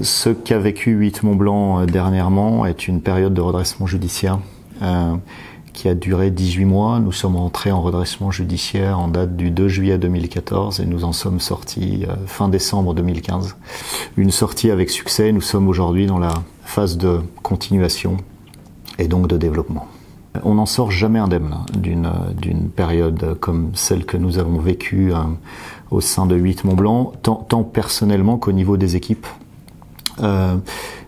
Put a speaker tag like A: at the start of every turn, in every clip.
A: Ce qu'a vécu 8 Mont-Blanc dernièrement est une période de redressement judiciaire qui a duré 18 mois. Nous sommes entrés en redressement judiciaire en date du 2 juillet 2014 et nous en sommes sortis fin décembre 2015. Une sortie avec succès, nous sommes aujourd'hui dans la phase de continuation et donc de développement. On n'en sort jamais indemne d'une période comme celle que nous avons vécue au sein de 8 Mont-Blanc, tant personnellement qu'au niveau des équipes.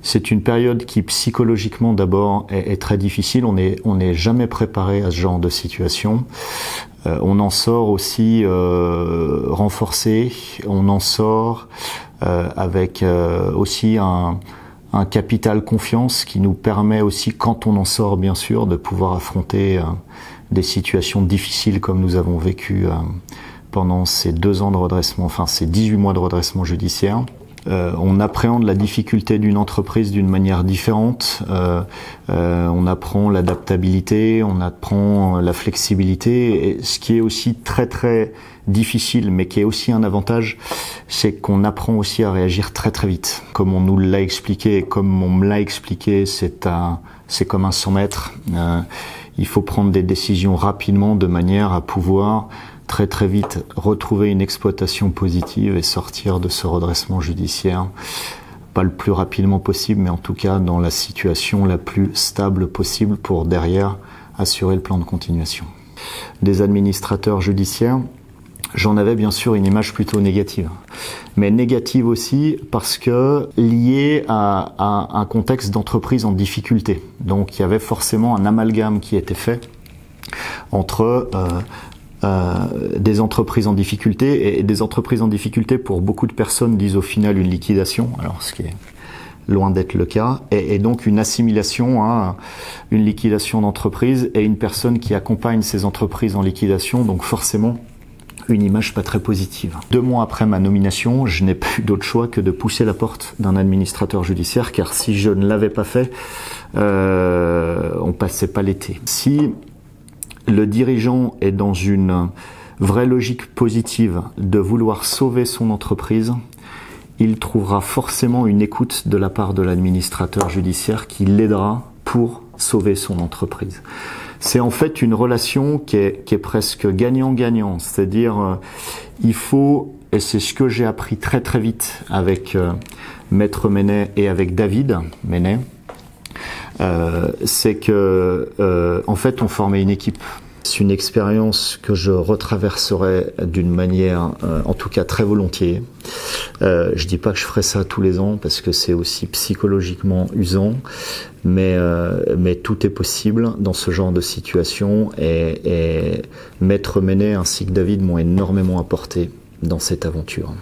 A: C'est une période qui psychologiquement d'abord est très difficile. On n'est jamais préparé à ce genre de situation. On en sort aussi renforcé. On en sort avec aussi un capital confiance qui nous permet aussi, quand on en sort bien sûr, de pouvoir affronter des situations difficiles comme nous avons vécu pendant ces 2 ans de redressement, enfin ces 18 mois de redressement judiciaire. On appréhende la difficulté d'une entreprise d'une manière différente, on apprend l'adaptabilité, on apprend la flexibilité, et ce qui est aussi très très difficile, mais qui est aussi un avantage, c'est qu'on apprend aussi à réagir très très vite. Comme on nous l'a expliqué, et comme on me l'a expliqué, c'est comme un 100 mètres. Il faut prendre des décisions rapidement de manière à pouvoir très très vite retrouver une exploitation positive et sortir de ce redressement judiciaire, pas le plus rapidement possible, mais en tout cas dans la situation la plus stable possible pour derrière assurer le plan de continuation. Des administrateurs judiciaires, j'en avais bien sûr une image plutôt négative, mais négative aussi parce que liée à un contexte d'entreprise en difficulté. Donc il y avait forcément un amalgame qui était fait entre des entreprises en difficulté, et des entreprises en difficulté pour beaucoup de personnes disent au final une liquidation, alors ce qui est loin d'être le cas, et donc une assimilation à une liquidation d'entreprise et une personne qui accompagne ces entreprises en liquidation, donc forcément une image pas très positive. 2 mois après ma nomination, je n'ai pas eu d'autre choix que de pousser la porte d'un administrateur judiciaire, car si je ne l'avais pas fait, on passait pas l'été. Si le dirigeant est dans une vraie logique positive de vouloir sauver son entreprise, il trouvera forcément une écoute de la part de l'administrateur judiciaire qui l'aidera pour sauver son entreprise. C'est en fait une relation qui est presque gagnant-gagnant, c'est-à-dire il faut, et c'est ce que j'ai appris très très vite avec Maître Menet et avec David Menet, c'est que en fait on formait une équipe. C'est une expérience que je retraverserai d'une manière, en tout cas très volontiers. Je dis pas que je ferai ça tous les ans parce que c'est aussi psychologiquement usant, mais tout est possible dans ce genre de situation, et Maître Menet ainsi que David m'ont énormément apporté dans cette aventure.